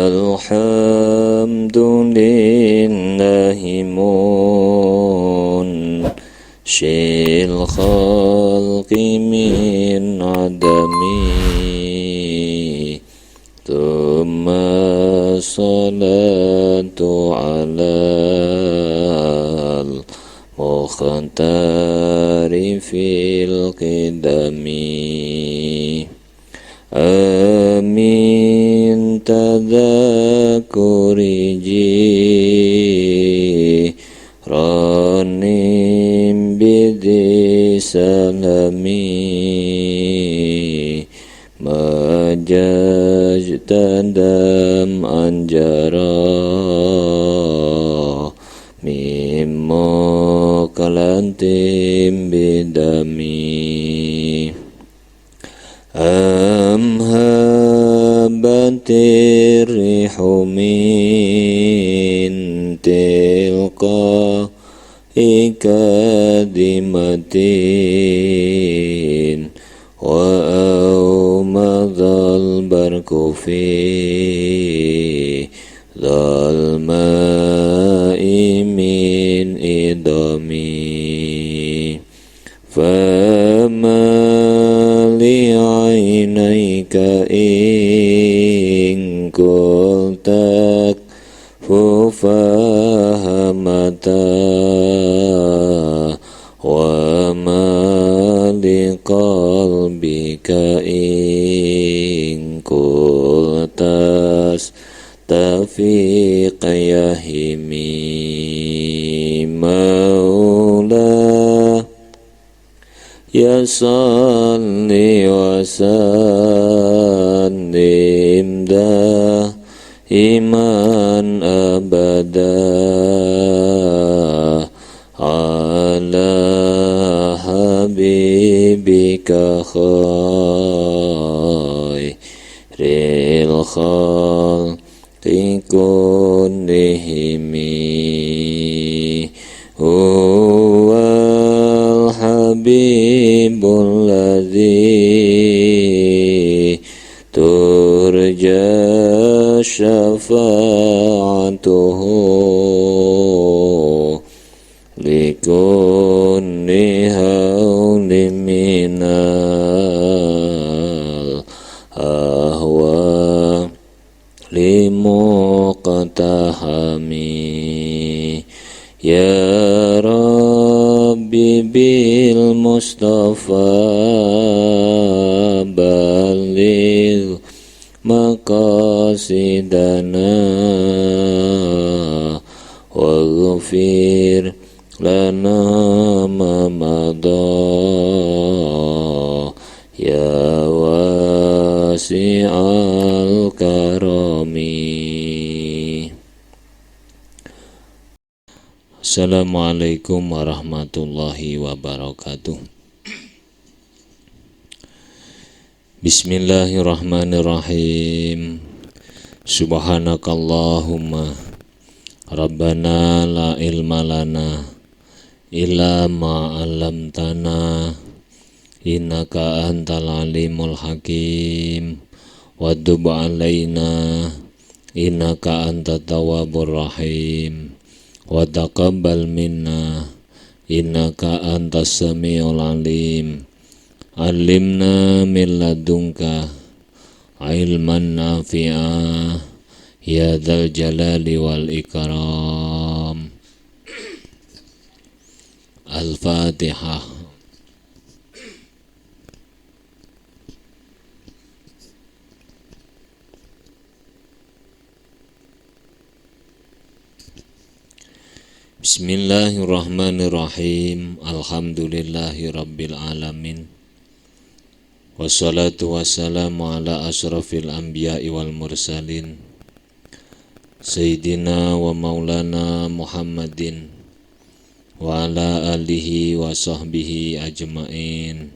الحمد لله منشئ الخلق من عدم ثم الصلاة على المختار في القدم آمين تذكر جيران بذي سلمي مججت دم أنجرا مما كلنتم بدمي هبت الريح من تلقاء كاذمة وأومض البرق في ظلماء من إضمي فما لعينيك إن قلت ففهمتا وما لقلبك إن قلت استفيق يهمي مولا يا صل وسلم دائما أبدا على حبيبك خير الخلق كلهم هو الحبيب الذي ترجى شفاعته لكل هول من الأهوال لمقتحم يا ربي بالمصطفى بلغ مقاصدنا واغفر لنا ما مضى يا واسع الكرم. Assalamualaikum warahmatullahi wabarakatuh. Bismillahirrahmanirrahim. Subhanakallahumma Rabbana la ilma lana illa ma 'allamtana innaka antal alimul hakim wa tub alaina innaka antat tawwabur rahim wa taqabbal minna innaka antas samiul alim. Alimna min ladunka ilman nafi'a ya dzal jalali wal ikram. Al-Fatihah. Bismillahirrahmanirrahim. Alhamdulillahi rabbil alamin. Wassalatu wassalamu ala asrafil anbiya'i wal mursalin Sayyidina wa maulana Muhammadin wa ala alihi wa sahbihi ajma'in.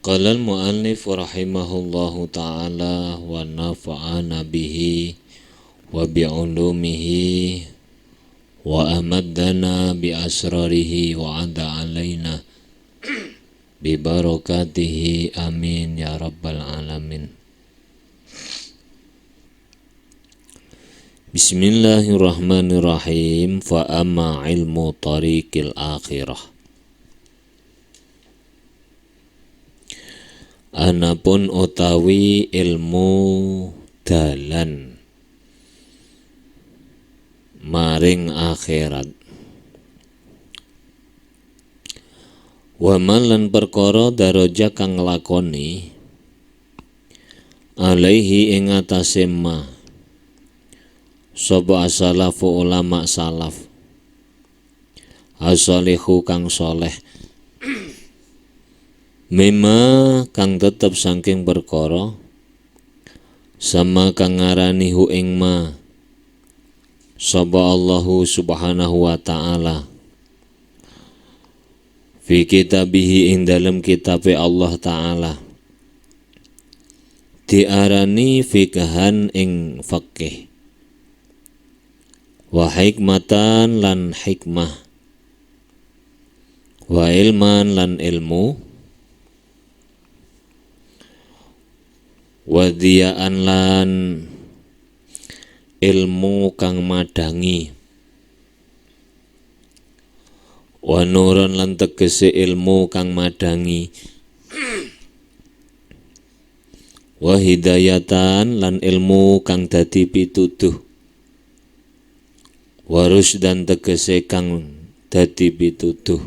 Qala al-mu'allif rahimahullahu ta'ala wa nafa'ana bihi wa bi'ulumihi wa amaddana bi asrarihi wa ada alaina bi barakatihi amin ya rabbal alamin. Bismillahirrahmanirrahim. Fa amma ilmu tariqil akhirah. Anapun utawi ilmu dalan maring akhirat. Wa man lan perkara daraja kang nglakoni alaihi ing atase ma sapa asalafu ulama salaf asalihu kang soleh mema kang tetep saking perkara sama kang ngarani hu ing ma sapa Allahu subhanahu wa ta'ala fi kitabihi ing dalem kitabe Allah ta'ala diarani fikhan ing fikih wa hikmatan lan hikmah wa ilman lan ilmu wa diyaan lan ilmu kang madangi wa nuron lan tegese ilmu kang madangi wa hidayatan lan ilmu kang dadi pituduh warus dan tegese kang dadi pituduh.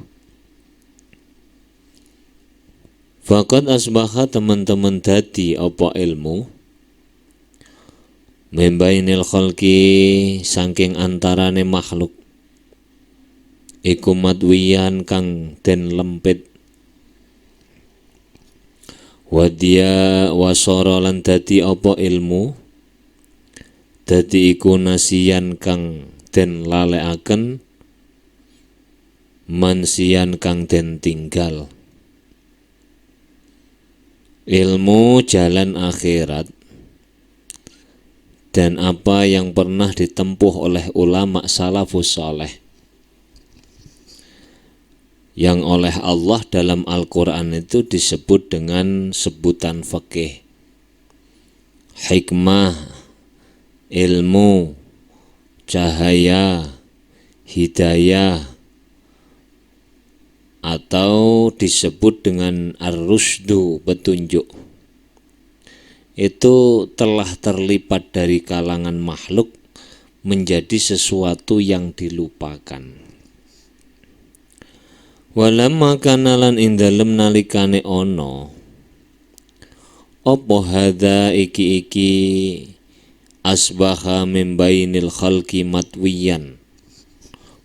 Faqad asbaha teman-teman dadi apa ilmu membainil khalqi saking antarane makhluk iku madwiyan kang den lempit wadia wasara lan dadi apa ilmu dadi iku nasiyan kang den lalekaken mansiyan kang den tinggal. Ilmu jalan akhirat dan apa yang pernah ditempuh oleh ulama salafus saleh yang oleh Allah dalam Al-Quran itu disebut dengan sebutan fikih, hikmah, ilmu, cahaya, hidayah, atau disebut dengan ar-rusdu, petunjuk. Itu telah terlipat dari kalangan makhluk menjadi sesuatu yang dilupakan. Walamma kanalan indalem nalikane ono opo hadza iki asbaha membainil khalqi matwiyan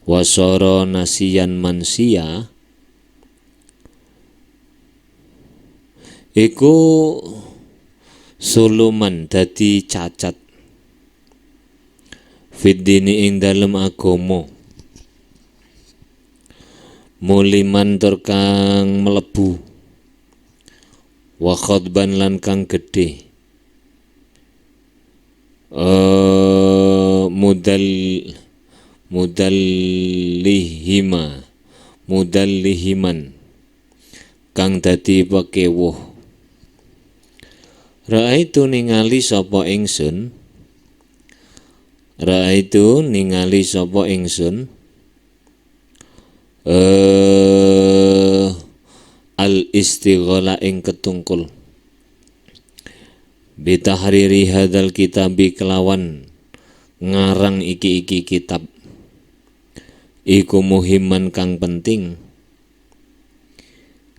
wasara nasiyan mansia iku suluman dadi cacat fiddini ing dalem agama muliman tur kang mlebu wa khadban lan kang gedhe mudallihiman kang dadi pekewuh. Ra'aitu ningali sapa ingsun al istighala ing ketungkul bitahriri hadzal kitabi kelawan ngarang iki kitab iku muhimman kang penting.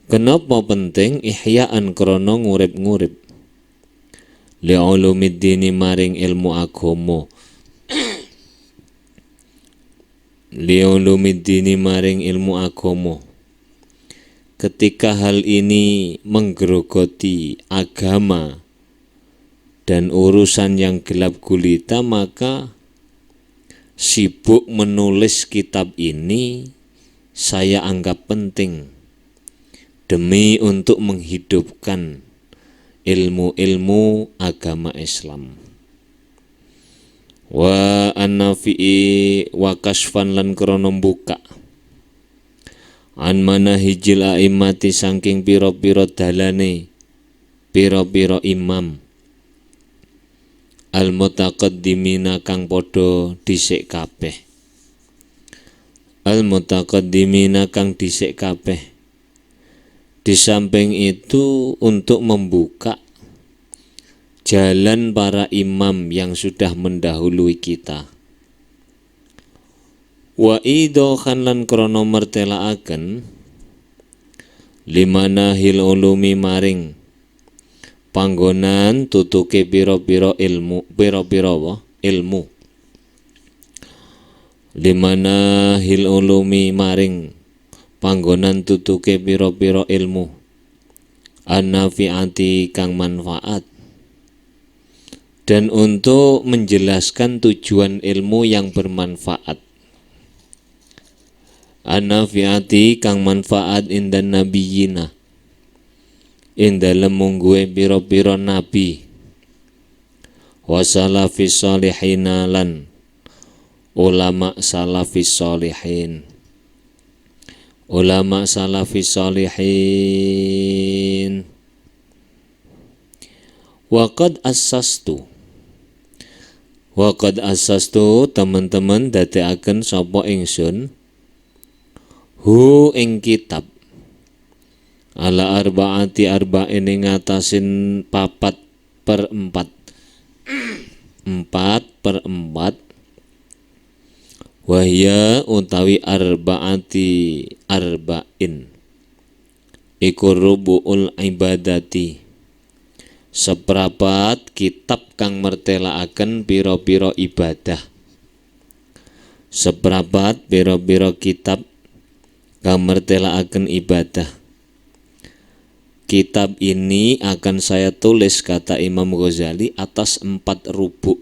Kenapa penting? Ihya'an krana ngurip-ngurip li'ulumiddini maring ilmu agama ketika hal ini menggerogoti agama dan urusan yang gelap gulita, maka sibuk menulis kitab ini saya anggap penting demi untuk menghidupkan ilmu-ilmu agama Islam. Wa an-nafi'i wa kasfan lan krana buka an manahijil a'immati saking pira-pira dalane pira-pira imam al mutaqaddimina kang padha dhisik kabeh, al mutaqaddimina kang dhisik kabeh. Di samping itu untuk membuka jalan para imam yang sudah mendahului kita. Wa idokhan lan krono mertelaaken limana hil ulumi maring panggonan tutuke pira-pira ilmu, ilmu. Limana hil ulumi maring panggonan tutuke pira-pira ilmu an-nafi'ati kang manfaat, dan untuk menjelaskan tujuan ilmu yang bermanfaat. An-nafi'ati kang manfaat indan nabiyina ing dalem mungguhe pira-pira nabi, wa salafis sholihina lan ulama salafis sholihin. Ulama salafis sholihin. Waqad assastu teman-teman dadekaken sapa ingsun hu ing kitab ala arbaati arba'in ing ngatasin 4/4 wahya utawi arbaati arba'in iku rubu'ul ibadati, seprapat kitab kang mertelaaken pira-pira ibadah. Seprapat pira-pira kitab kang mertelaaken ibadah. Kitab ini akan saya tulis, kata Imam Ghazali, atas 4 rubuk.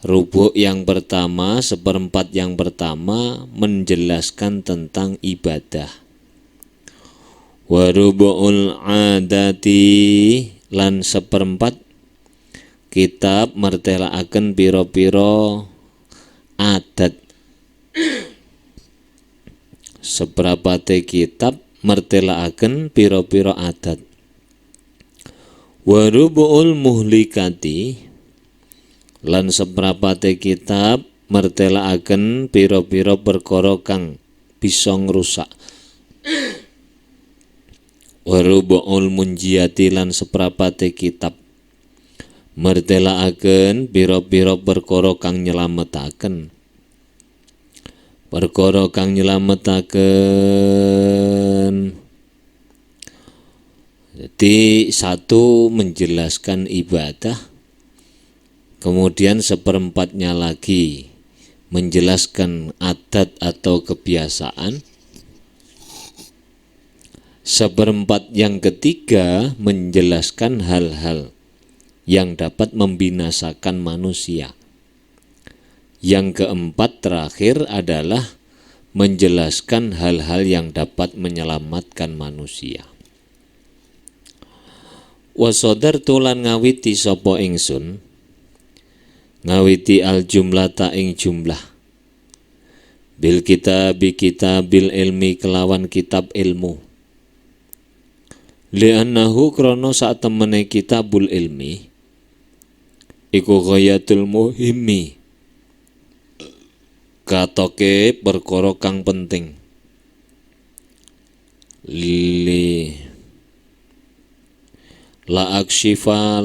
Rubuk yang pertama, 1/4 yang pertama menjelaskan tentang ibadah. Wa rubu'ul adati lan 1/4 kitab mertelaaken pira-pira adat. Seprapate kitab mertelaaken pira-pira adat. Wa rubu'ul muhlikati lan seprapate kitab mertelaaken pira-pira perkara kang bisa ngrusak. Wa rubu'ul munjiati lan seprapate kitab mertelaaken pira-pira perkara kang nyelametaken. Perkara kang nyelametaken. Jadi 1 menjelaskan ibadah, kemudian 1/4-nya lagi menjelaskan adat atau kebiasaan. 1/4 yang ketiga menjelaskan hal-hal yang dapat membinasakan manusia. Yang keempat terakhir adalah menjelaskan hal-hal yang dapat menyelamatkan manusia. Wasodar tulan ngawiti sapa ingsun, ngawiti al jumlata ing jumlah, bil kitabil ilmi kelawan kitab ilmu. Li'annahu krono saat temene kitabul ilmi iku ghayatul muhimmi, katoke perkara kang penting. La akshifa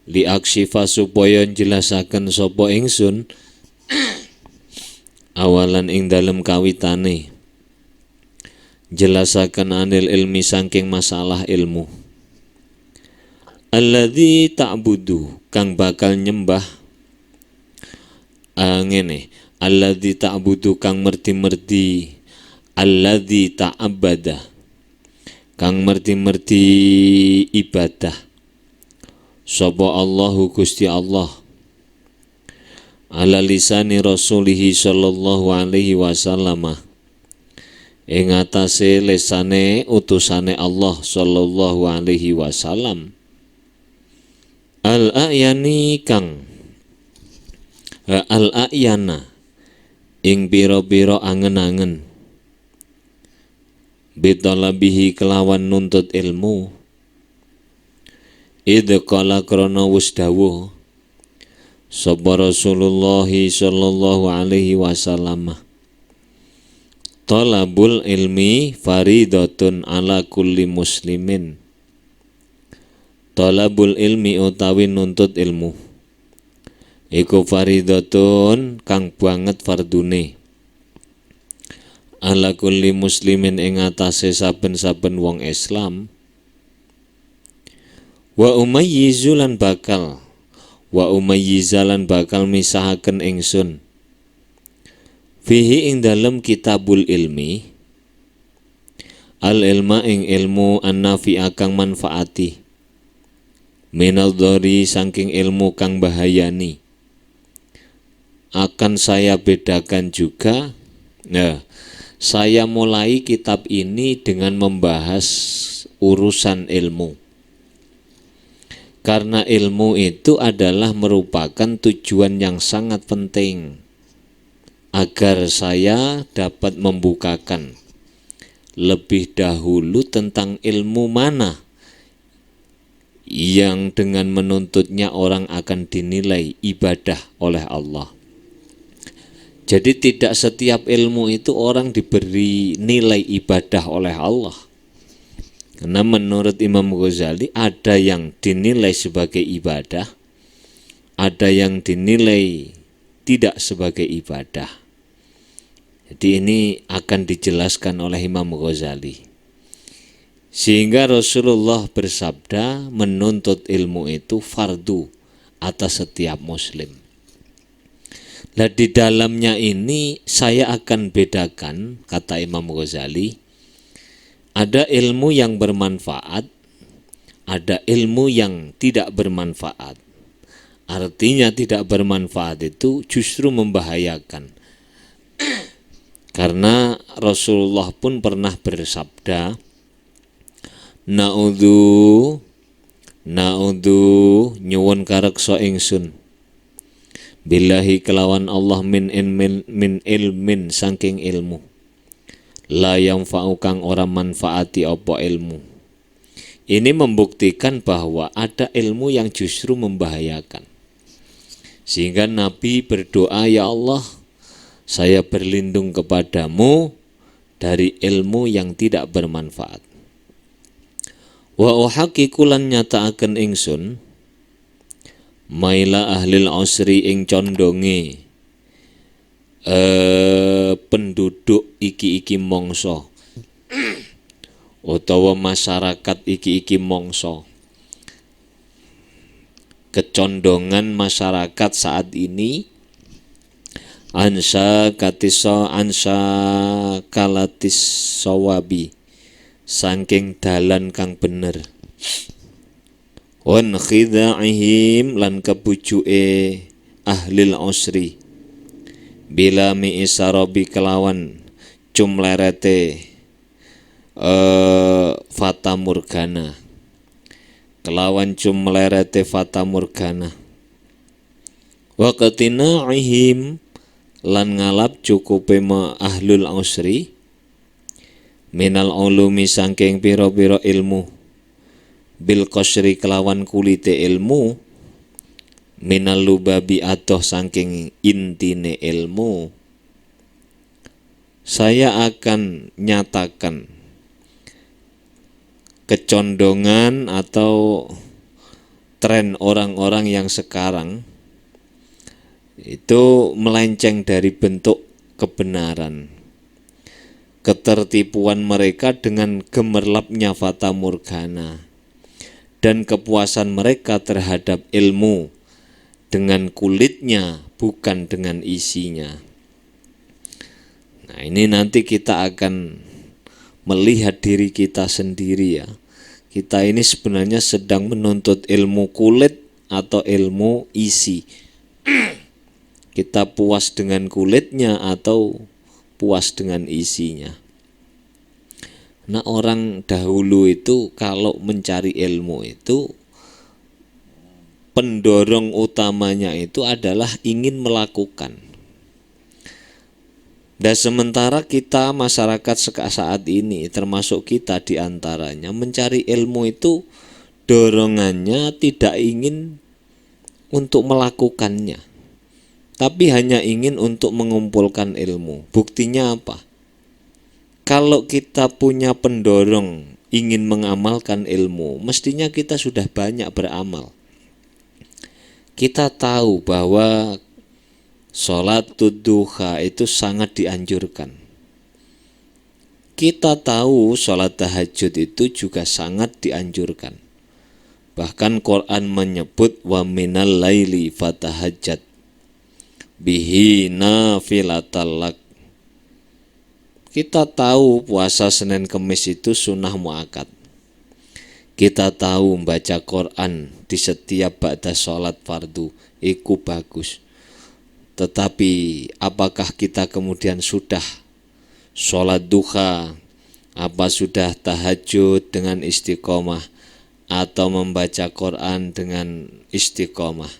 li akshifa supaya njelasaken sapa ingsun awalan ing dalem kawitane jelasaken anil ilmi saking masalah ilmu. Alladzi ta'budu kang bakal nyembah ngene, alladzi ta'budu kang merti-merti, alladzi ta'abbada kang merti-merti ibadah sapa Allahu Gusti Allah ala lisani rasulihi sallallahu alaihi wasallam ing atase lesane utusane Allah sallallahu alaihi wasallam. Al-ayani kang al-ayana ing pira-pira angen-angen bitalabihi kelawan nuntut ilmu idh qala krana wis dawuh sapa Rasulullah sallallahu alaihi wasallam, talabul ilmi faridatun ala kulli muslimin. Talabul ilmi utawi nuntut ilmu iku faridatun kang banget fardune ala kulli muslimin ing atase saben-saben wong Islam. Wa umayyizulan bakal misahaken ingsun fihi ing dalem kitabul ilmi al ilma ing ilmu an-nafi'a kang manfaati minal dhari saking ilmu kang bahayani. Akan saya bedakan juga. Nah, saya mulai kitab ini dengan membahas urusan ilmu, karena ilmu itu adalah merupakan tujuan yang sangat penting agar saya dapat membukakan lebih dahulu tentang ilmu mana yang dengan menuntutnya orang akan dinilai ibadah oleh Allah. Jadi tidak setiap ilmu itu orang diberi nilai ibadah oleh Allah. Karena menurut Imam Ghazali ada yang dinilai sebagai ibadah, ada yang dinilai tidak sebagai ibadah. Jadi ini akan dijelaskan oleh Imam Ghazali. Sehingga Rasulullah bersabda menuntut ilmu itu fardu atas setiap muslim. Nah, di dalamnya ini saya akan bedakan, kata Imam Ghazali, ada ilmu yang bermanfaat, ada ilmu yang tidak bermanfaat. Artinya tidak bermanfaat itu justru membahayakan. Karena Rasulullah pun pernah bersabda, Na'udhu nyuwun kareksa ingsun billahi kelawan Allah min ilmin saking ilmu la yanfa'u kang ora manfaati apa ilmu. Ini membuktikan bahwa ada ilmu yang justru membahayakan. Sehingga Nabi berdoa, ya Allah, saya berlindung kepadamu dari ilmu yang tidak bermanfaat. Wa uhaqiqu lan nyataaken ingsun maila ahlil usri ing condonge penduduk iki mangsa utawa masyarakat iki mangsa. Kecondongan masyarakat saat ini ansa kalatis sawabi saking dalan kang bener, wan khida'ihim lan kebujuke ahlil usri bila mi isarabi kelawan cumlerete fata morgana, kelawan cumlerete fata morgana, wa qatina'ihim lan ngalap cukupe ahlul usri minal ulumi saking pira-pira ilmu bil qasri kelawan kulite ilmu minal lubabi adoh saking intine ilmu. Saya akan nyatakan kecondongan atau tren orang-orang yang sekarang itu melenceng dari bentuk kebenaran. Ketertipuan mereka dengan gemerlapnya fata morgana dan kepuasan mereka terhadap ilmu dengan kulitnya bukan dengan isinya. Nah, ini nanti kita akan melihat diri kita sendiri ya. Kita ini sebenarnya sedang menuntut ilmu kulit atau ilmu isi. Kita puas dengan kulitnya atau puas dengan isinya. Nah, orang dahulu itu kalau mencari ilmu itu pendorong utamanya itu adalah ingin melakukan. Dan sementara kita masyarakat saat ini termasuk kita diantaranya mencari ilmu itu dorongannya tidak ingin untuk melakukannya, tapi hanya ingin untuk mengumpulkan ilmu. Buktinya apa? Kalau kita punya pendorong ingin mengamalkan ilmu, mestinya kita sudah banyak beramal. Kita tahu bahwa sholat duha itu sangat dianjurkan. Kita tahu sholat tahajud itu juga sangat dianjurkan. Bahkan Quran menyebut wa minal laili fatahajjat bihi nafilatal lak. Kita tahu puasa Senin Kemis itu sunnah muakkad. Kita tahu membaca Quran di setiap ba'da sholat fardu itu bagus. Tetapi apakah kita kemudian sudah sholat duha, apa sudah tahajud dengan istiqomah, atau membaca Quran dengan istiqomah?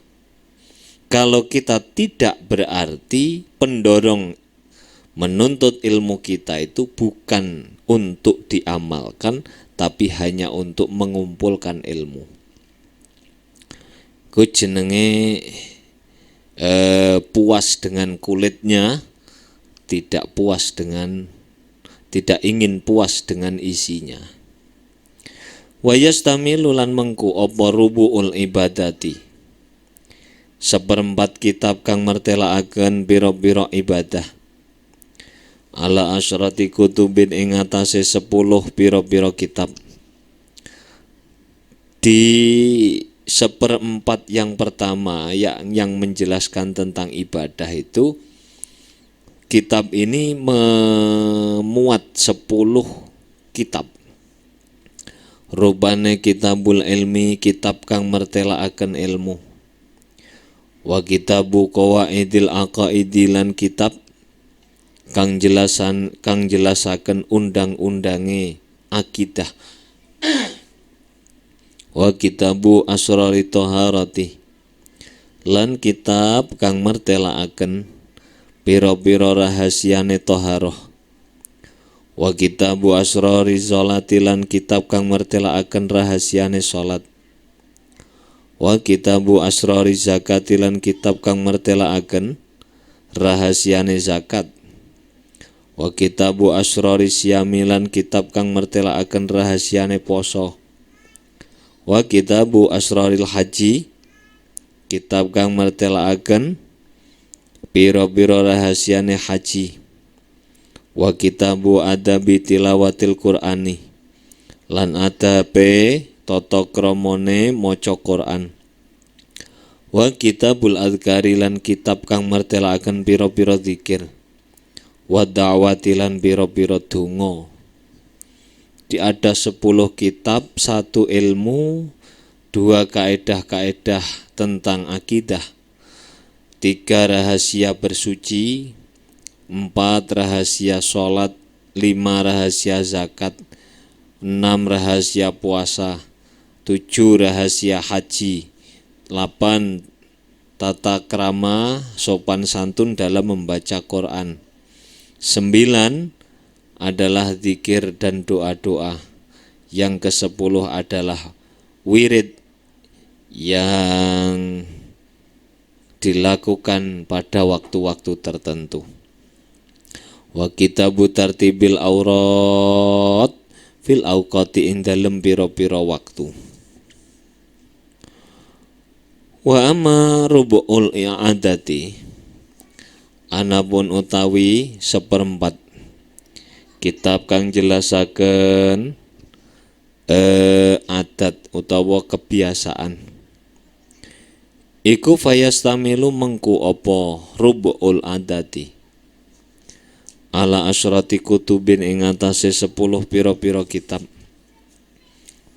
Kalau kita tidak, berarti pendorong menuntut ilmu kita itu bukan untuk diamalkan, tapi hanya untuk mengumpulkan ilmu. Ku jenenge puas dengan kulitnya, tidak ingin puas dengan isinya. Wa yastamilu lan mengku apa rubuul ibadati, seperempat kitab kang mertelaaken biro-biro ibadah, ala asyrati kutubin ing atase 10 biro-biro kitab. Di seperempat yang pertama yang menjelaskan tentang ibadah itu, kitab ini memuat 10 kitab. Rubane kitabul ilmi, kitab kang mertelaaken ilmu. Wa kitabu qawaidil aqaidi, lan kitab kang jelasaken undang-undange akidah. Wa kitabu asrari thaharati, lan kitab kang mertelaaken pira-pira rahasiane thaharah. Wa kitabu asrari sholati, lan kitab kang mertelaaken rahasiane salat. Wa kitabu asrari zakati, lan kitab kang mertelaaken rahasiane zakat. Wa kitabu asrari siyami, lan kitab kang mertelaaken rahasiane poso. Wa kitabu asraril haji, kitab kang mertelaaken pira-pira rahasiane haji. Wa kitabu adabi tilawatil Qur'ani, lan adabe tata kramane maca Qur'an. Wa kitabul adzkari, lan kitab kang mertelaaken pira-pira zikir. Wa da'wati, lan pira-pira donga. Di ada 10 kitab, 1 ilmu, 2 kaedah-kaedah tentang akidah, 3 rahasia bersuci, 4 rahasia sholat, 5 rahasia zakat, 6 rahasia puasa, 7 rahasia haji, 8 tata krama sopan santun dalam membaca Quran, 9 adalah zikir dan doa-doa, yang ke-10 adalah wirid yang dilakukan pada waktu-waktu tertentu. Wa kitabu tartibil aurat fil auqati, ing dalem pira-pira waktu. Wa amma rubu'ul i'adati, anapun utawi seperempat kitab kang jelasaken adat utawa kebiasaan, iku fayastamilu mengku apa rubu'ul adati ala asyrati kutubin ing atase 10 pira-pira kitab.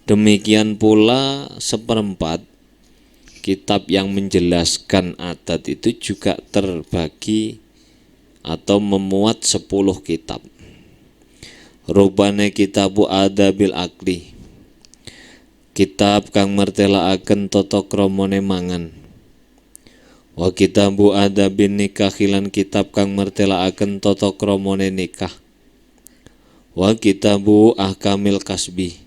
Demikian pula seperempat kitab yang menjelaskan adat itu juga terbagi atau memuat 10 kitab. Rubane kitabu adabil akli, kitab kang mertelaaken tata kramane mangan. Wa kitabu adabin nikah, lan kitab kang mertelaaken tata kramane nikah. Wa kitabu ahkamil kasbi,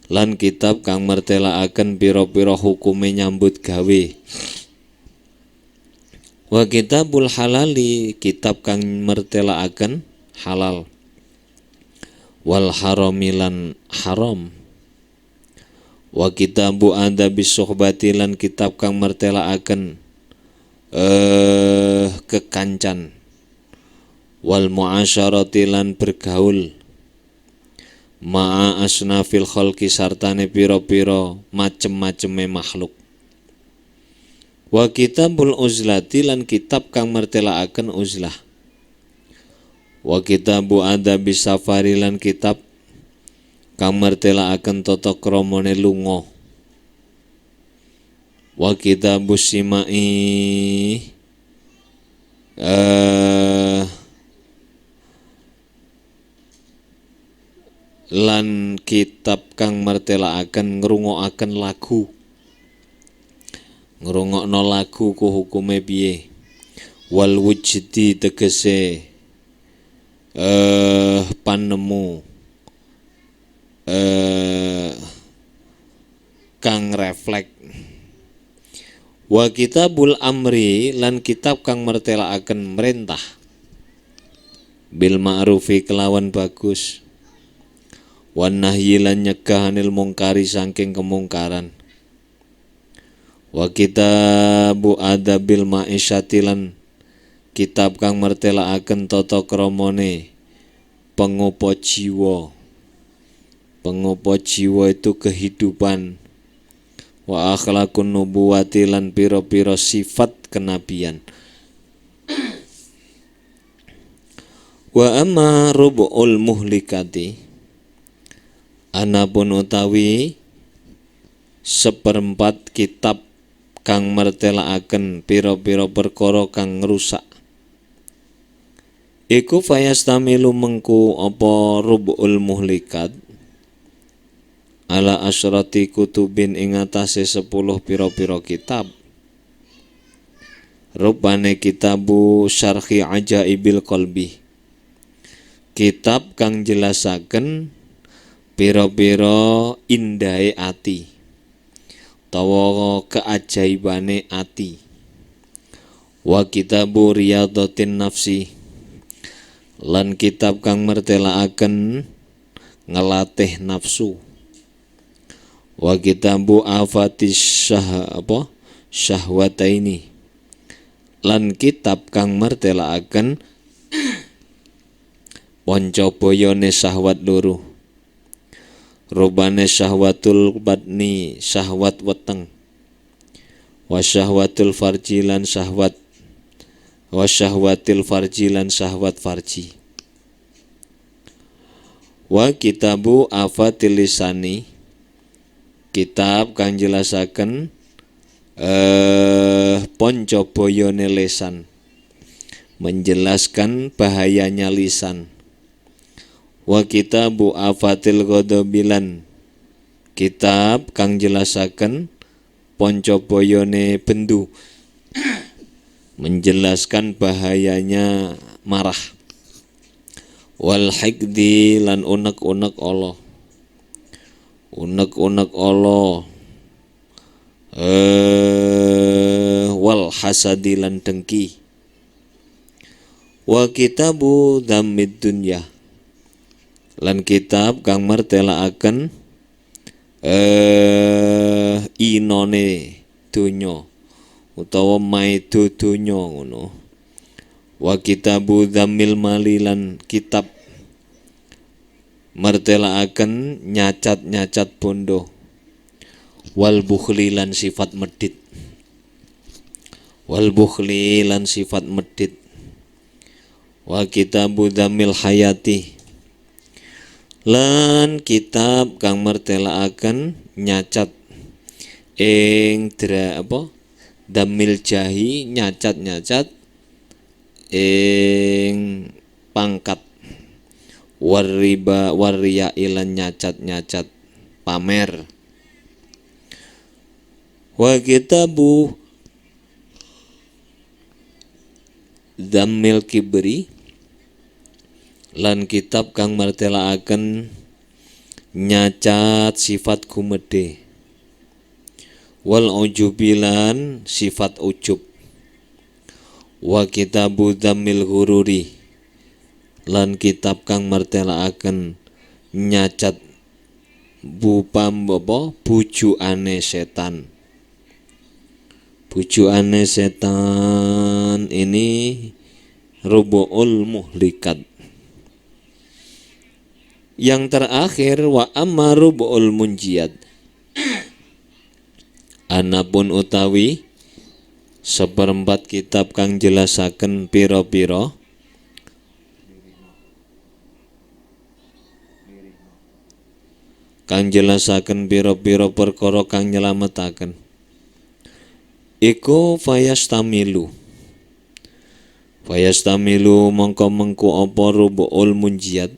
lan kitab kang mertelaaken pira-pira hukume nyambut gawe. Wa kitabul halali, kitab kang mertelaaken halal. Wal haramilan haram. Wa kitabu adabis suhbati, lan kitab kang mertelaaken kekancan. Wal muasyarati, lan bergaul. Ma'a asnafil khalqi, sartane pira-pira macem-maceme makhluk. Wa kitabul uzlati, lan kitab kang mertelaaken uzlah. Wa kitabu adabis safari, lan kitab kang mertelaaken tata kramane lunga. Wa kitabus simai, lan kitab kang mertelaaken ngrungokaken lagu. Ngrungokno lagu ku hukume piye. Wal wujdi, tegese panemu kang refleks. Wa kitabul amri, lan kitab kang mertelaaken merintah. Bil ma'rufi, kelawan bagus. Wan nahyi, lan nyegah anil mungkari, saking kemungkaran. Wa kitabu adabil ma'isyati, lan kitab kang mertelaaken tata kramane pengupa jiwa. Pengupa jiwa itu kehidupan. Wa akhlakun nubuwati, lan pira-pira sifat kenabian. Wa amma rubu'ul muhlikati, anapun utawi seperempat kitab kang mertelaaken pira-pira perkara kang ngrusak. Iku fayastamilu mengku apa rubu'ul muhlikat ala asyrati kutubin, ing atase 10 pira-pira kitab. Rupane kitabu syarhi ajaibil qalbi, kitab kang jelasaken pira-pira indahe ati utawa keajaibane ati. Wa kitabu riyadatin nafsi, lan kitab kang mertelaaken ngelatih nafsu. Wa kitabu afatis syahwataini, lan kitab kang mertelaaken pancabayane syahwat loro. Rubane syahwatul batni, syahwat weteng. Wa syahwatul farji, lan syahwat. Wa syahwatil farji, lan syahwat farji. Wa kitabu afatil lisani, kitab kang jelasaken pancabayane lisan, menjelaskan bahayanya lisan. Wa kitabu afatil ghadabilan, kitab kang jelasaken pancabayane bendu, menjelaskan bahayanya marah. Wal hikdi, lan unek-unek Allah. Unek-unek Allah. Wal hasadi, lan dengki. Wa kitabu dhammid dunya, lan kitab kang mertelaaken inone donya utawa maido donya ngono. Wa kitabu dhammil mali, lan kitab mertelaaken nyacat-nyacat bondo. Wal bukhli, lan sifat medit. Wal bukhli, lan sifat medit. Wa kitabu dhammil hayati, lan kitab kang mertelaaken nyacat ing damil jahi, nyacat-nyacat ing pangkat. Wariba waria, ilan nyacat-nyacat pamer. Wa kitabu dhammil kibri, lan kitab kang mertelaaken nyacat sifat gumedhe, wal ujubilan sifat ujub, wa kitabu dhammil ghururi lan kitab kang martelaaken nyacat bujuane setan. Bujuane setan ini rubu'ul muhlikat. Yang terakhir wa amma rubu'ul munjiyat. Anapun utawi seperempat kitab kang jelasaken pira-pira perkara kang nyelametaken. Iku fayastamilu mongko mengku apa rubu'ul munjiyat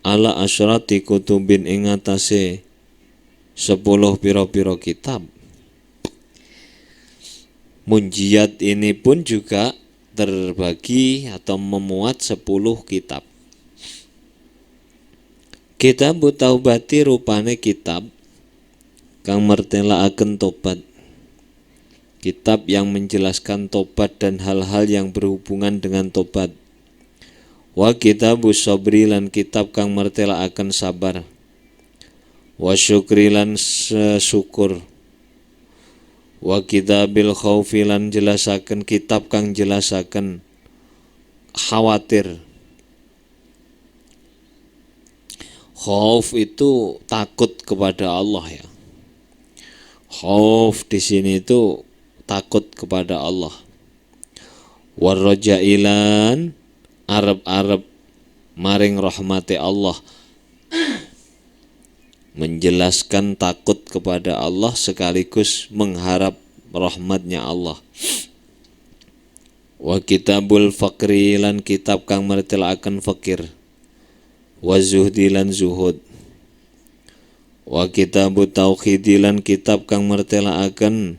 ala asyrati kutubin ing atase 10 pira-pira kitab. Munjiyat ini pun juga terbagi atau memuat 10 kitab. Kitab taubati rupane kitab kang mertelaaken tobat. Kitab yang menjelaskan tobat dan hal-hal yang berhubungan dengan tobat. Wa kitabus sabri lan kitab kang mertelaaken sabar. Wa syukri lan syukur. Wa kitabil khaufi lan jelasaken kitab kang jelasaken khawatir. Khauf itu takut kepada Allah ya. Khauf di sini itu takut kepada Allah. Warrajailan arep-arep maring rahmati Allah. Menjelaskan takut kepada Allah sekaligus mengharap rahmatnya Allah. Wa kitabul fakri lan kitab kang mertelaaken fakir. Wa zuhdi lan zuhud. Wa kitabut tauhid lan kitab kang mertelaaken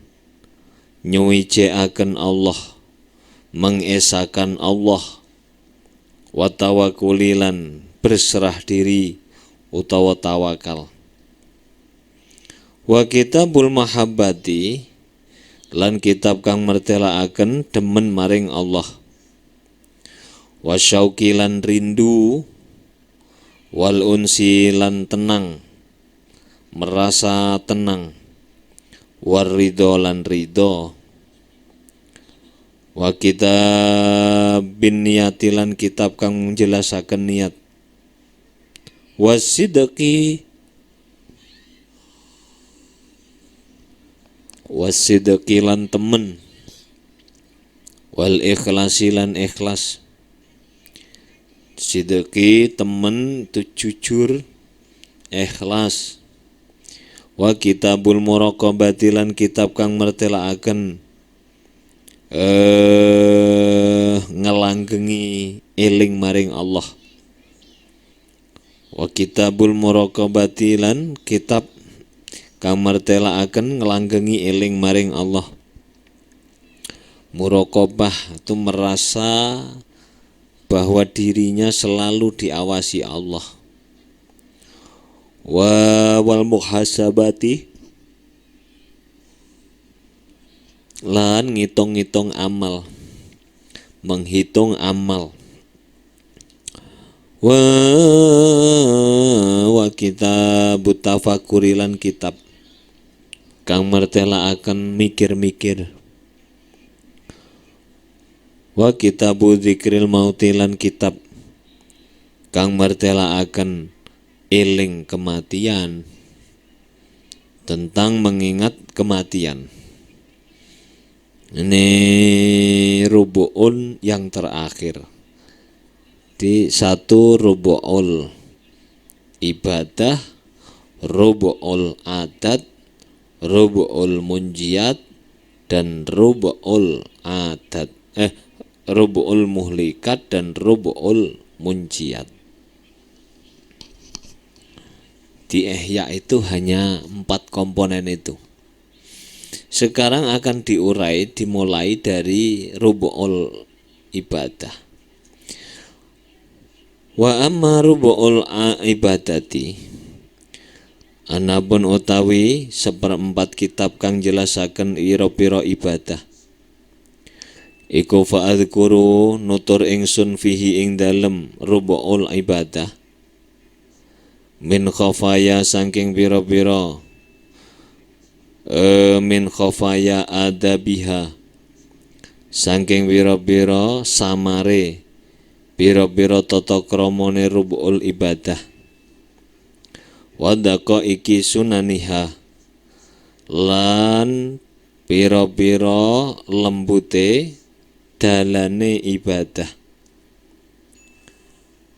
nyuwiciaken Allah, mengesakan Allah. Wa tawakkulilan berserah diri utawa tawakal. Wa kitabul mahabbati lan kitab kang mertelaaken demen maring Allah. Wa syauqi lan rindu, wal unsi lan tenang, merasa tenang. War ridho lan ridho. Wa kitabin niyati lan kitab kang menjelasaken niat. Wasidqi lan temen. Wal ikhlasi lan ikhlas. Sidqi temen itu jujur, ikhlas. Wa kitabul muraqabati lan kitab kang mertelaaken ngelanggengi eling maring Allah. Wa kitabul muraqabati lan kitab kang mertelaaken ngelanggengi eling maring Allah. Muraqabah itu merasa bahwa dirinya selalu diawasi Allah. Wal muhasabati lan ngitung-ngitung amal, menghitung amal. Wa kitabut tafakkuri lan kitab kang mertelaaken mikir-mikir. Wa kitabu dzikril mauti lan kitab kang mertelaaken eling kematian, tentang mengingat kematian. Ini rubu'un yang terakhir. Di satu rubu'ul ibadah, rubu'ul adat, rubu'ul munjiyat, dan rubu'ul adat. Rubu'ul muhlikat dan rubu'ul munjiyat. Di Ihya itu hanya 4 komponen itu. Sekarang akan diurai dimulai dari rubu'ul ibadah. Wa amma rubu'ul ibadati, anapun utawi seperempat kitab kang jelasaken ira-pira ibadah, iku fa'adzkuru nutur ingsun fihi ing dalem rubu'ul ibadah, min khafaya saking pira-pira min khafaya adabiha, saking pira-pira samare pira-pira tata kramane rubu'ul ibadah, wadaka iki sunaniha, lan pira-pira lembute dalane ibadah.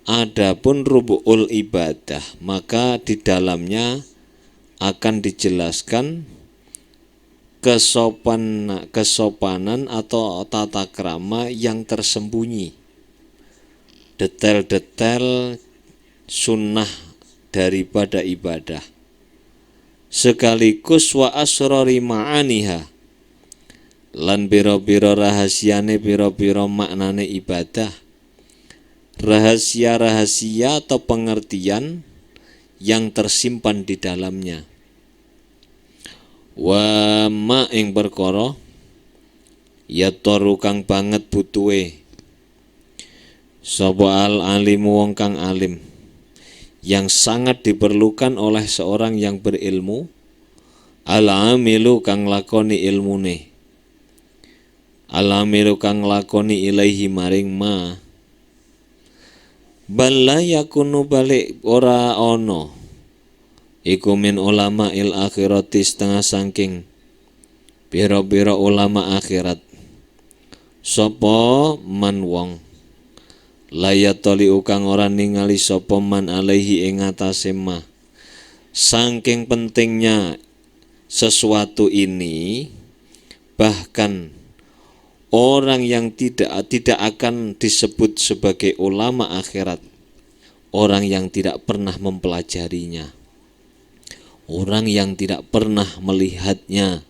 Adapun rubu'ul ibadah, maka di dalamnya akan dijelaskan kesopanan atau tata krama yang tersembunyi, detail-detail sunnah daripada ibadah, sekaligus wa asrori ma'aniha, lan biro-biro rahasiane biro-biro maknane ibadah, rahasia-rahasia atau pengertian yang tersimpan di dalamnya. Wa ma ing perkara ya toru kang banget butuhe sapa al alimu wong kang alim, yang sangat diperlukan oleh seorang yang berilmu, al amilu kang lakoni ilmune, al amilu kang lakoni ilaihi maring ma, bala yakunu balik ora ono iku min ulama il akhirati setengah saking pira-pira ulama akhirat, sapa man wong layatoli ukang ora ningali sapa man alaihi ing atase ma, saking pentingnya sesuatu ini, bahkan orang yang tidak akan disebut sebagai ulama akhirat orang yang tidak pernah mempelajarinya, orang yang tidak pernah melihatnya,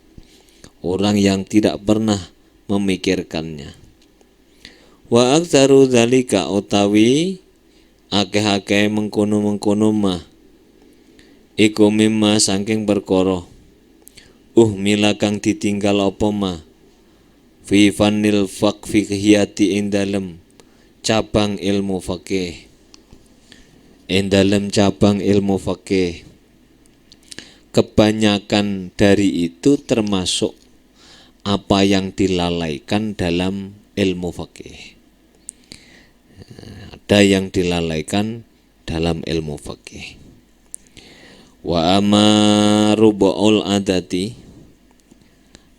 orang yang tidak pernah memikirkannya. Wa aktsaru dzalika utawi akeh-akeh mengkono-mengkono mah iku mimma saking perkara mila kang ditinggal apa mah fi fanil fiqhiyati ing dalem cabang ilmu fikih, ing dalem cabang ilmu fikih. Kebanyakan dari itu termasuk apa yang dilalaikan dalam ilmu fikih. Ada yang dilalaikan dalam ilmu fikih. Wa amma rubu'ul adati,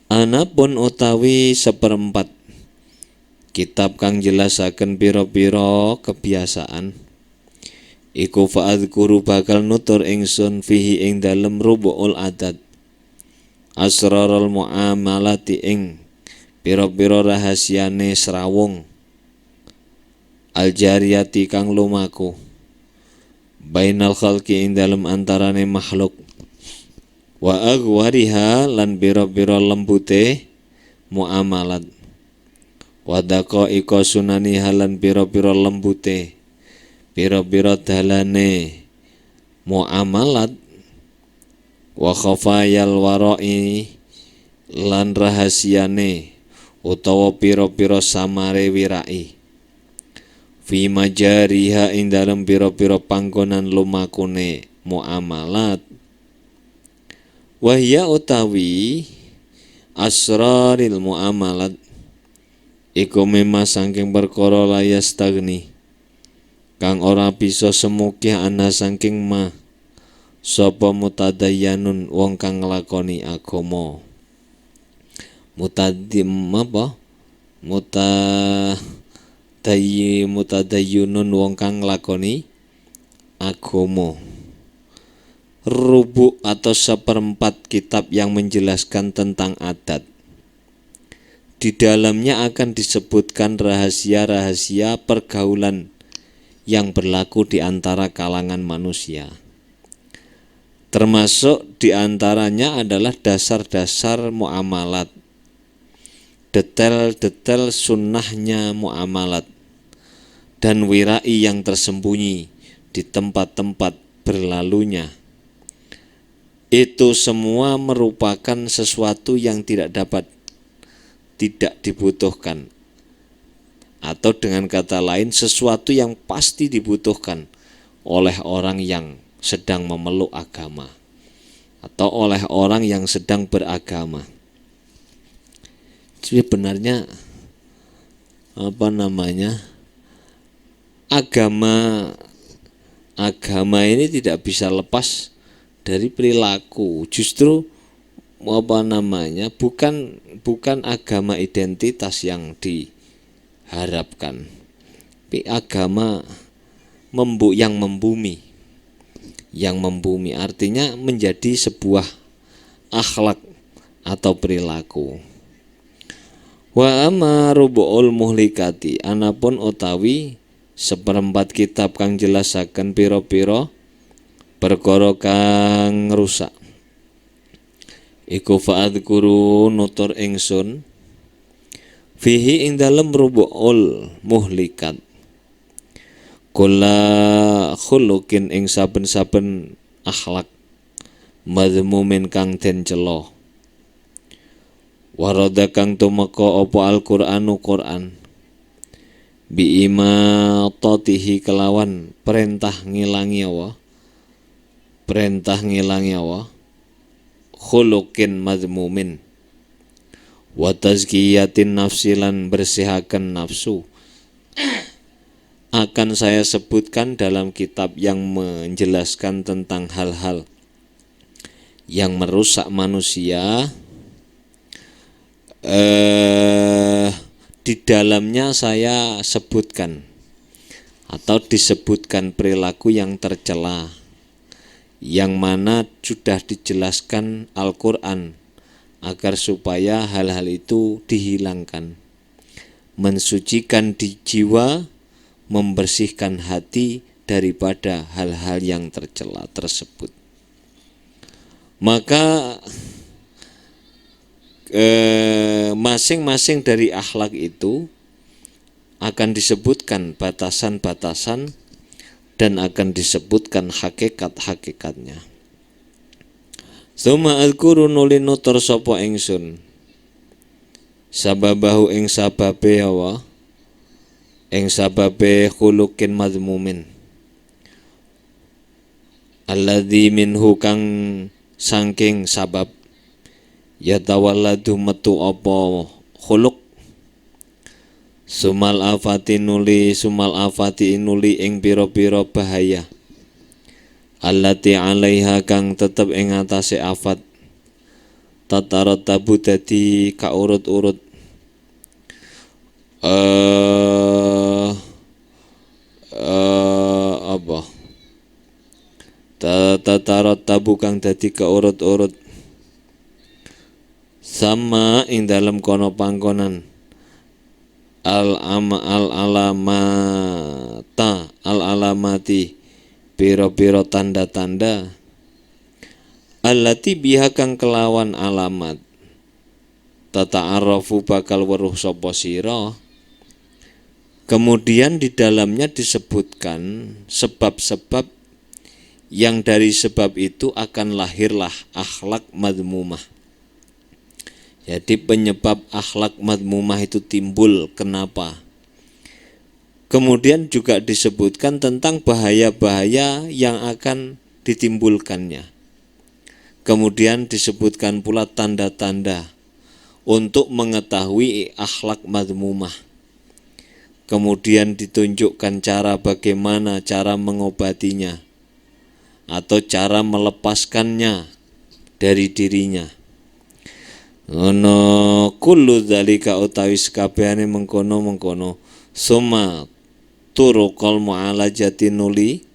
anapun utawi seperempat kitab kang jelasaken pira-pira kebiasaan, iku fa'adzkuru bakal nutur ingsun fihi ing dalem rubu'ul adat asrarul muamalati ing pira-pira rahasiane srawung aljariyati kang lumaku bainal khalqi ing dalem antarane makhluk wa agwariha lan pira-pira lembute muamalat wadaka iko sunani halan pira-pira lembute pira-pira dalane muamalat wa khafayal warai lan rahasiane utawa pira-pira samare wirai fi majariha ing dalem pira-pira panggonan lumakune muamalat, wahya utawi asraril muamalat iku mema saking perkara layas tagni kang ora bisa semukih ana saking ma sapa mutadayyanun wong kang nglakoni agama. Mutadayyunun wong kang nglakoni agama. Rubu atau seperempat kitab yang menjelaskan tentang adat. Di dalamnya akan disebutkan rahasia-rahasia pergaulan yang berlaku di antara kalangan manusia. Termasuk di antaranya adalah dasar-dasar muamalat, detail-detail sunnahnya muamalat, dan wirai yang tersembunyi di tempat-tempat berlalunya. Itu semua merupakan sesuatu yang tidak dibutuhkan, atau dengan kata lain sesuatu yang pasti dibutuhkan oleh orang yang sedang memeluk agama atau oleh orang yang sedang beragama. Jadi sebenarnya agama ini tidak bisa lepas dari perilaku. Justru bukan agama identitas yang diharapkan, tapi agama yang membumi, artinya menjadi sebuah akhlak atau perilaku. Wa amma rubu'ul muhlikati, anapun utawi seperempat kitab kang jelasaken pira-pira perkara kang rusak. Iku fa'adzkuru nutur ingsun fihi ing dalem rubu'ul muhlikat kula khuluqin ing saben-saben akhlak madhmumin kang den cela. Warada kang tumeka apa Al-Qur'anu Qur'an bi imatatihi kelawan perintah ngilangi Allah khuluqin madhmumin wa tazkiyatin nafsi lan bersihaken nafsu. Akan saya sebutkan dalam kitab yang menjelaskan tentang hal-hal yang merusak manusia. Di dalamnya saya sebutkan atau disebutkan perilaku yang tercela, yang mana sudah dijelaskan Al-Quran agar supaya hal-hal itu dihilangkan, mensucikan di jiwa, membersihkan hati daripada hal-hal yang tercela tersebut. Maka masing-masing dari akhlak itu akan disebutkan batasan-batasan dan akan disebutkan hakikat-hakikatnya. Suma al-quru nuli nutur sapa ingsun sababahu ing sababe hawa ing sababe khuluqin madhmumin alladzi minhu kang saking sabab yatawalladu metu apa khuluq sumal afati nuli ing pira-pira bahaya allati alaiha kang tetep ing atase afat tatarattabu dadi kaurut-urut tatarattabu kang dadi kaurut-urut sama ing dalam kono panggonan al-alamati pira-pira tanda-tanda allati biha kang kelawan alamat tata'arrafu bakal weruh sapa sira. Kemudian di dalamnya disebutkan sebab-sebab yang dari sebab itu akan lahirlah akhlak madhmumah. Jadi penyebab akhlak madhmumah itu timbul kenapa? Kemudian juga disebutkan tentang bahaya-bahaya yang akan ditimbulkannya. Kemudian disebutkan pula tanda-tanda untuk mengetahui akhlak madhmumah. Kemudian ditunjukkan cara bagaimana cara mengobatinya atau cara melepaskannya dari dirinya. Ono kullu dzalika utawi sakabehane mengkono-mengkono summa turuqal mu'alajati nuli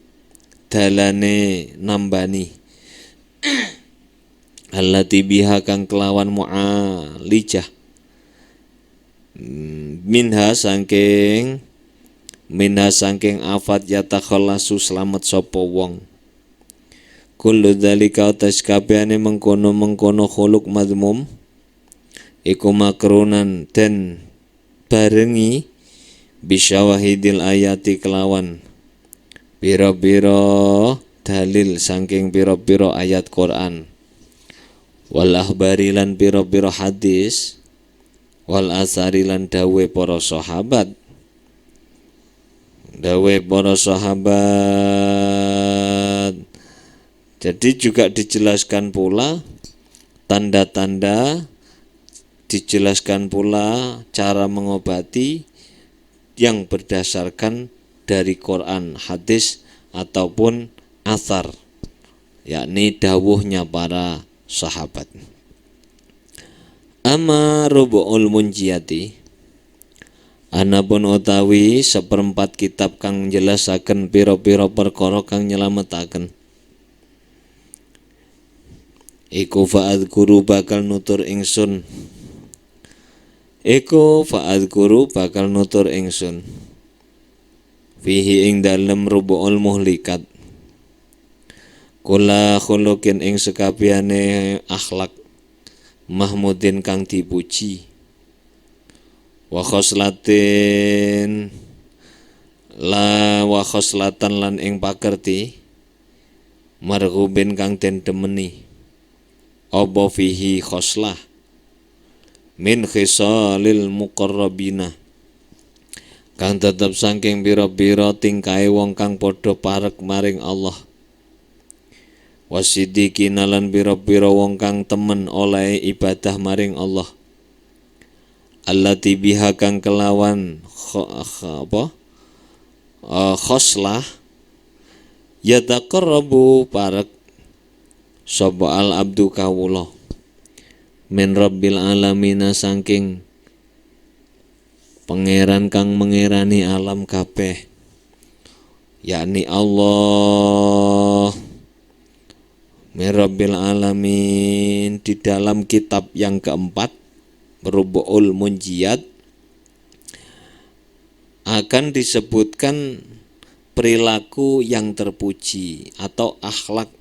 dalane nambani allati biha kang kelawan mu'alijah minha saking afat yatakhallasu slamet sapa wong. Kullu dzalika utawi sakabehane mengkono-mengkono khuluq madhmum iku makrunan dan barengi bisyawahidil ayati kelawan biro-biro dalil saking biro-biro ayat Quran, wal akhbari lan biro-biro hadis, wal asari lan dawe para sahabat. Jadi juga dijelaskan pula tanda-tanda, dijelaskan pula cara mengobati yang berdasarkan dari Quran, hadis ataupun athar, yakni dawuhnya para sahabat. Amma rubu'ul munjiyati, anapun utawi seperempat kitab kang njelasaken pira-pira perkara kang nyelametaken, iku fa'adhkuru bakal nutur ingsun, fihi ing dalem rubu'ul muhlikat, kula khuluqin ing sekabehane akhlak, mahmudin kang dipuji, wa khoslatin lan ing pakerti, marghubin kang den demeni, apa fihi khoslah, min khisalil muqarrabina, kang tetep saking pira-pira tingkahe wong kang padha parek maring Allah, wasiddiqina lan pira-pira wong kang temen oleh ibadah maring Allah, allati biha kang kelawan khoslah yataqarrabu parek sapa al abdu kawula min rabbil alamina saking pangeran kang mengerani alam kabeh, yakni Allah. Min rabbil alamin, di dalam kitab yang keempat Rubu'ul Munjiyat akan disebutkan perilaku yang terpuji atau akhlak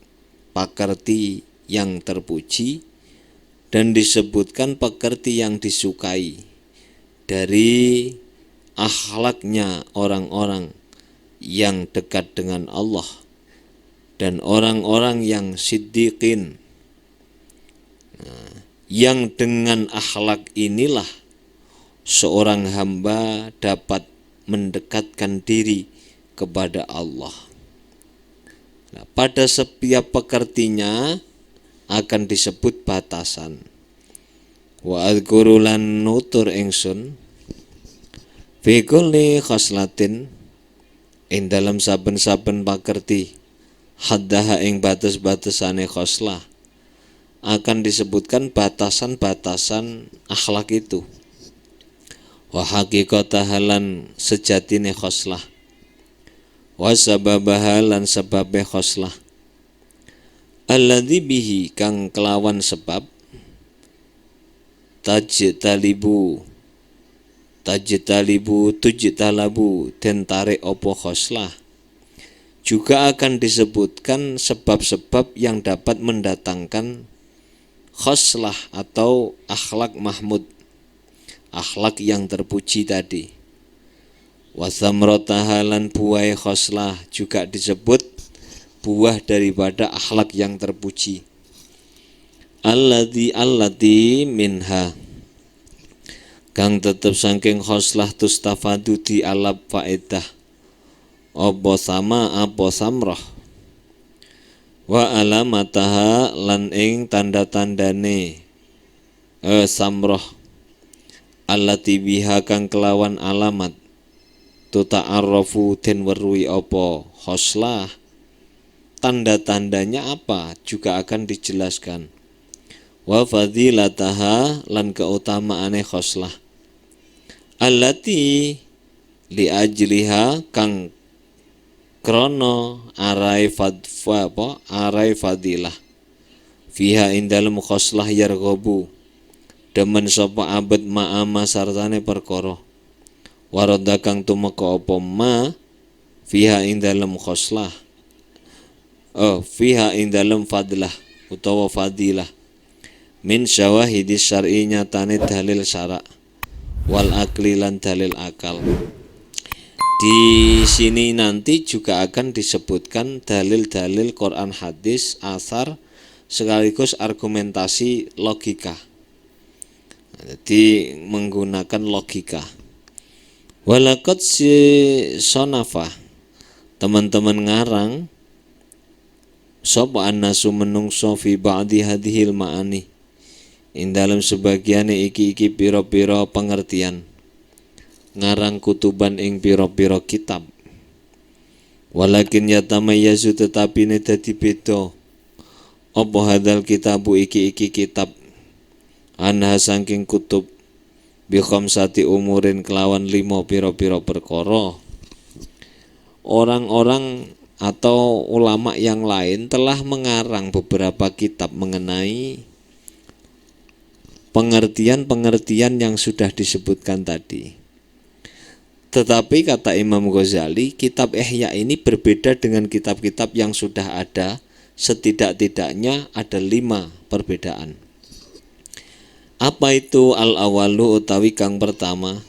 pakerti yang terpuji, dan disebutkan pekerti yang disukai dari akhlaknya orang-orang yang dekat dengan Allah dan orang-orang yang siddiqin. Yang dengan akhlak inilah seorang hamba dapat mendekatkan diri kepada Allah. Nah, pada setiap pekertinya akan disebut batasan. Wa adzkuru lan nutur ingsun fi kulli khoslatin, ing dalam saben-saben pakerti, haddaha ing batas-batasane khoslah, akan disebutkan batasan-batasan akhlak itu. Wa haqiqataha lan sejatine khoslah, wa sababaha lan sebabe khoslah, alladzi bihi kang kelawan sebab tajtalabu den tarik opo khoslah, juga akan disebutkan sebab-sebab yang dapat mendatangkan khoslah atau akhlak mahmud, akhlak yang terpuji tadi. Wasamrotaha lan buah khoslah juga disebut buah daripada akhlak yang terpuji. Allati minha, kang tetep saking khoslah tustafadu di alap faedah apa sama apa samroh, wa alamataha lan ing tanda-tandane samroh, allati biha kang kelawan alamat tuta'arrafu den weruhi apa khoslah, tanda-tandanya apa juga akan dijelaskan. Wa fadilataha lan keutamaane khoslah, allati li ajliha kang krono arai fadilah, fiha indalem khoslah yarghabu demen sapa abet ma'ama sartane perkara, warada kang tumeka apa ma fiha indalem khoslah, fiha indalem fadlah utawa fadilah, min syawahidis syar'i nyatane dalil syara', wal akli lan dalil akal, Di sini nanti juga akan disebutkan dalil-dalil Quran, hadis, asar, sekaligus argumentasi logika. Jadi menggunakan logika. Walakot si sonafa, teman-teman ngarang sapa annasu menungso fi ba'di hadhil ma'ani, ing dalam sebagian iki pira-pira pengertian, ngarang kutuban ing pira-pira kitab. Walakin yatamayyazu, tetapi ne dadi beda apa hadal kitabu iki kitab anha saking kutub bi khamsati umurin kelawan 5 pira-pira perkara. Orang-orang atau ulama yang lain telah mengarang beberapa kitab mengenai pengertian-pengertian yang sudah disebutkan tadi. Tetapi kata Imam Ghazali, kitab Ihya ini berbeda dengan kitab-kitab yang sudah ada. Setidak-tidaknya ada 5 perbedaan. Apa itu al-awalu utawi kang pertama?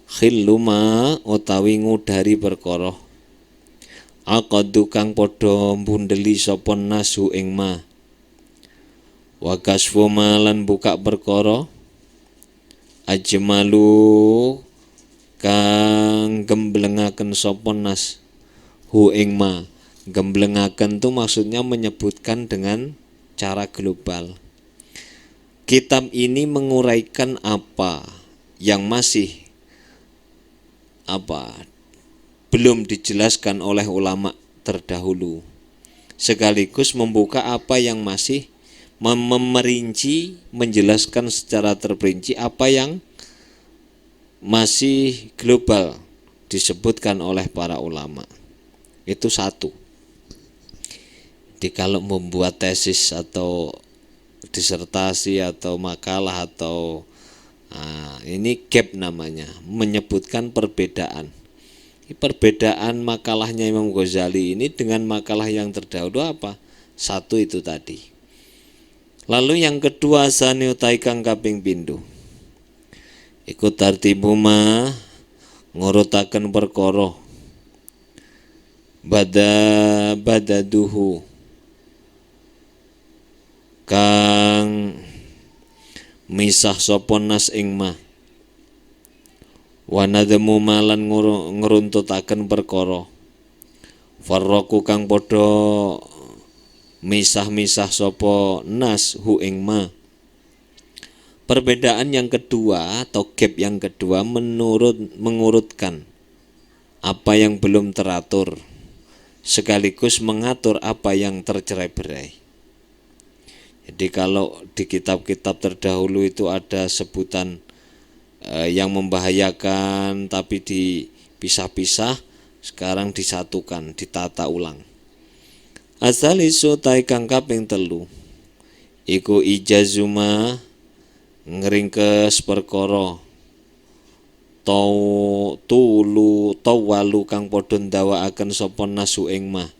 Khilluma utawi ngudari perkara. Aqadu kang padha mbundeli sapa nasu ing ma. Wa kasfu lan buka perkara. Ajmalu kang gemblengaken sapa nas hu ing ma. Gemblengaken itu maksudnya menyebutkan dengan cara global. Kitab ini menguraikan apa yang masih belum dijelaskan oleh ulama terdahulu, sekaligus membuka apa yang masih memerinci, menjelaskan secara terperinci apa yang masih global disebutkan oleh para ulama. Itu satu. Jadi kalau membuat tesis atau disertasi atau makalah atau ini gap namanya, menyebutkan perbedaan. Perbedaan makalahnya Imam Ghazali ini dengan makalah yang terdahulu apa? Satu itu tadi. Lalu yang kedua sani utai kang kaping pindho. Iku tartibuma ngurutaken perkara. Badaduhu kang misah sapa nas ing ma. Wa nademu malan ngruntutaken perkara. Farraqu kang padha misah-misah sapa nas hu ing ma. Perbedaan yang kedua atau gap yang kedua mengurutkan apa yang belum teratur, sekaligus mengatur apa yang tercerai-berai. Jadi kalau di kitab-kitab terdahulu itu ada sebutan yang membahayakan tapi dipisah-pisah, sekarang disatukan, ditata ulang. Asalisu tai kang kaping 3 iku ijazuma ngringkes perkara tawalu kang padha ndawakaken sapa nasu ing mah.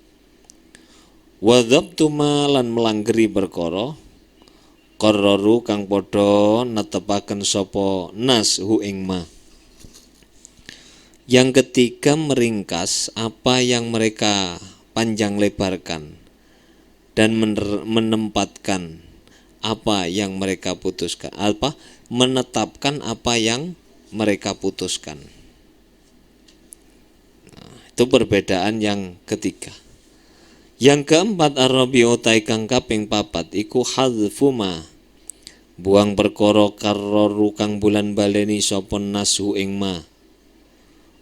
Wadhabtu lan melanggeri perkara qarraru kang padha netepaken sapa nas hu ing ma. Yang ketiga meringkas apa yang mereka panjang lebarkan dan menempatkan apa yang mereka putuskan, menetapkan apa yang mereka putuskan. Itu perbedaan yang ketiga. Yang keempat ar-rabi'u ta kang kaping 4 iku hadzfu ma, buang perkara karroru kang bulan baleni sapa nasu ing ma.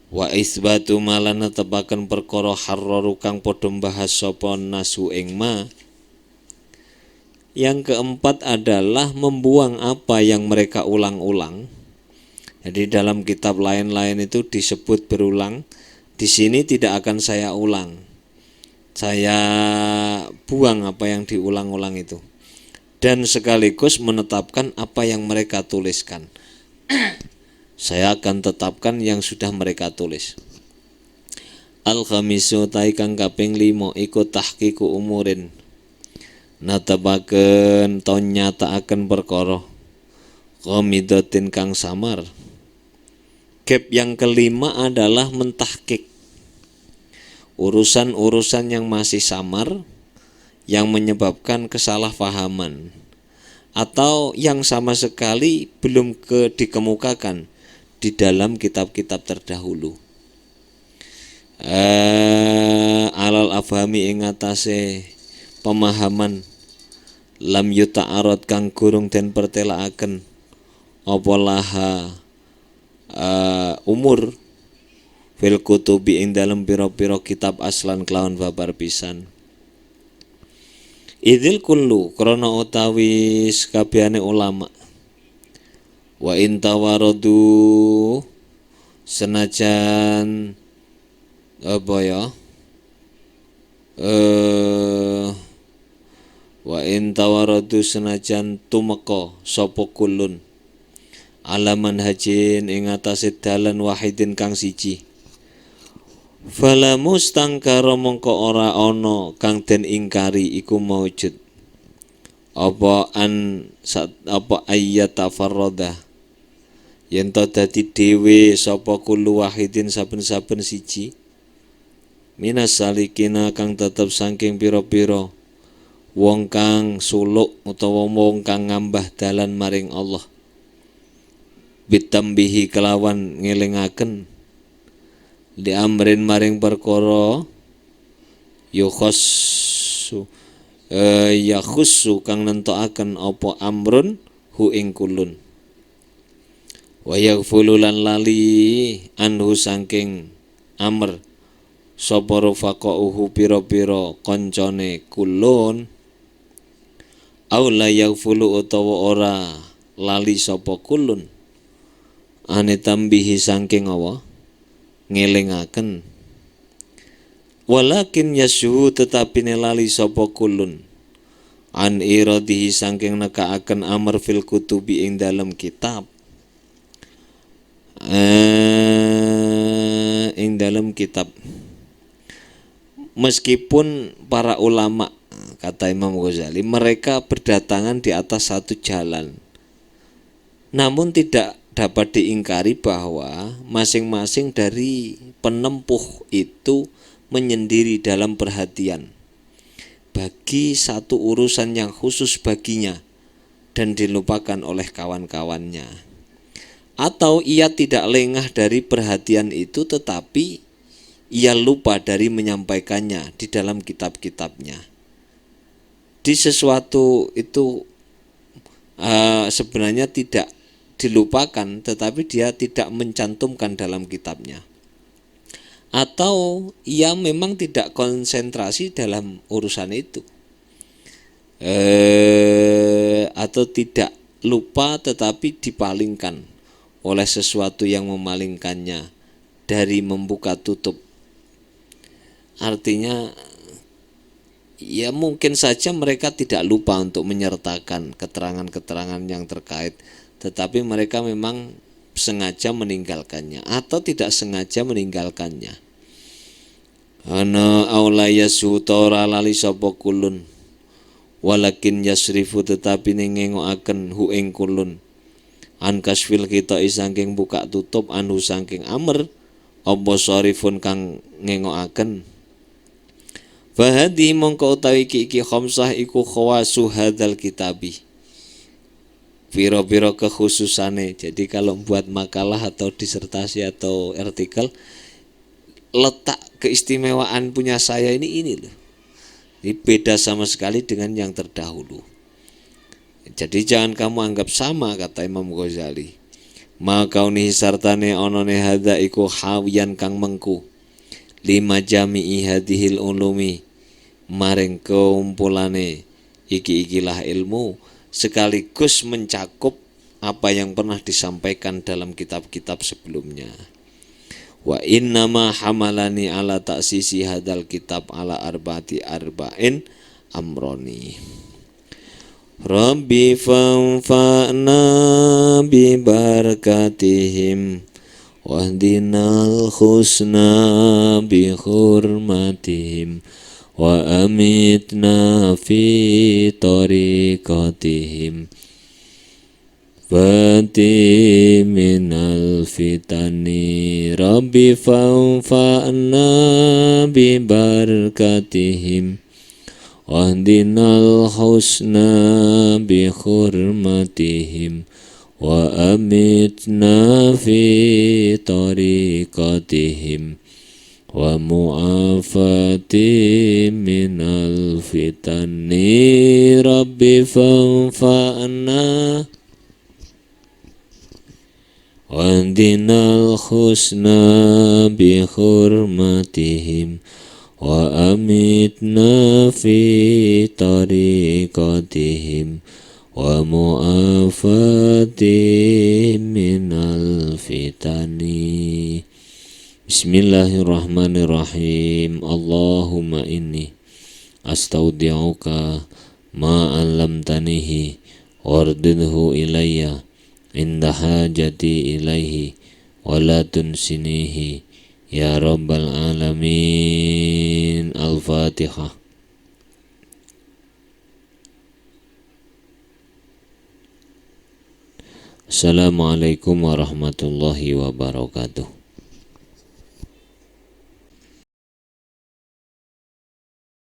Wa isbatu malan netepaken perkara harroru kang padha bahas sapa nasu ing ma. Yang keempat adalah membuang apa yang mereka ulang-ulang. Jadi dalam kitab lain-lain itu disebut berulang. Di sini tidak akan saya ulang. Saya buang apa yang diulang-ulang itu. Dan sekaligus menetapkan apa yang mereka tuliskan. Saya akan tetapkan yang sudah mereka tulis. Al-khamisu tai kang kaping 5 iku tahqiqu umurin. Natabaken to nyatakaken perkara qamidatin kang samar. gap yang kelima adalah mentahkik urusan-urusan yang masih samar, yang menyebabkan kesalahpahaman, atau yang sama sekali belum dikemukakan di dalam kitab-kitab terdahulu. Alal afhami ing atase pemahaman lam yuta'arad kang gurung den pertelaaken apa laha umur fil kutubi ing dalem pira-pira kitab aslan kelawan babar pisan. Idzil kullu krana utawi sakabehane ulama wa intawaradu senajan apa ya wa intawaradu senajan tumeka sapa kulun alaman hajin ing atase dalan wahidin kang siji fala mustangkara mongko ora ana kang den ingkari iku maujud apa ayat tafarrada yen to dadi dhewe sapa kulo wahidin saben-saben siji minas salikina kang tetep saking pira-pira wong kang suluk utawa wong kang ngambah dalan maring Allah bitambihi kelawan ngelingaken di amrin maring perkara yukhassu kang nentokaken apa amrun hu ing kulun wa yaghfulu lan lali anhu saking amr sapa rufaqauhu pira-pira kancane kulun au la yaghfulu utawa ora lali sapa kulun ane tambihi saking apa ngelingaken walakin yasuhu tetapi nelali sapa kulun an iradihi saking nekaaken amr fil kutubi ing dalem kitab ing dalem kitab meskipun para ulama kata Imam Ghazali mereka berdatangan di atas satu jalan namun tidak dapat diingkari bahwa masing-masing dari penempuh itu menyendiri dalam perhatian bagi satu urusan yang khusus baginya dan dilupakan oleh kawan-kawannya, atau ia tidak lengah dari perhatian itu tetapi ia lupa dari menyampaikannya di dalam kitab-kitabnya. Di sesuatu itu sebenarnya tidak dilupakan tetapi dia tidak mencantumkan dalam kitabnya, atau ia memang tidak konsentrasi dalam urusan itu, atau tidak lupa tetapi dipalingkan oleh sesuatu yang memalingkannya dari membuka tutup. Artinya ya mungkin saja mereka tidak lupa untuk menyertakan keterangan-keterangan yang terkait, tetapi mereka memang sengaja meninggalkannya atau tidak sengaja meninggalkannya. Ana aula yasutora lali sapa kulun walakin yasrifu tetapi nengokaken hu ing kulun an kasfil kita saking buka tutup anu saking amr apa sarifun kang nengokaken fahadi mongko utawi iki khamsah iku khawasu hadzal kitabi piro-piro kekhususane. Jadi kalau buat makalah atau disertasi atau artikel, letak keistimewaan punya saya ini loh. Ini beda sama sekali dengan yang terdahulu. Jadi jangan kamu anggap sama, kata Imam Ghazali. Maka uni sartane onone hadza iku hawiyan kang mengku lima jami'i hadhil ulumi maring kumpulane iki-ikilah ilmu sekaligus mencakup apa yang pernah disampaikan dalam kitab-kitab sebelumnya. Wa innama hamalani ala ta'sisi hadal kitab ala arba'ati arba'in amroni. Rabbi fanfa'na bi barakatihim wahdinal husna bi hurmatihim wa amitna fi tariqatihim minal fitani Rabbi fanfa'na bi barakatihim wahdinal husna bi hurmatihim wa amitna fi tariqatihim wa mu'afati minal fitani Rabbi fanfa'na wahdinal husna bi hurmatihim wa amitna fi tariqatihim wa mu'afati minal fitani. Bismillahirrahmanirrahim. Allahumma inni astaudi'uka ma 'allamtanihi wardidhu ilayya inda hajati ilaihi wala tunsinihi ya rabbal alamin. Al-Fatihah. Assalamualaikum warahmatullahi wabarakatuh.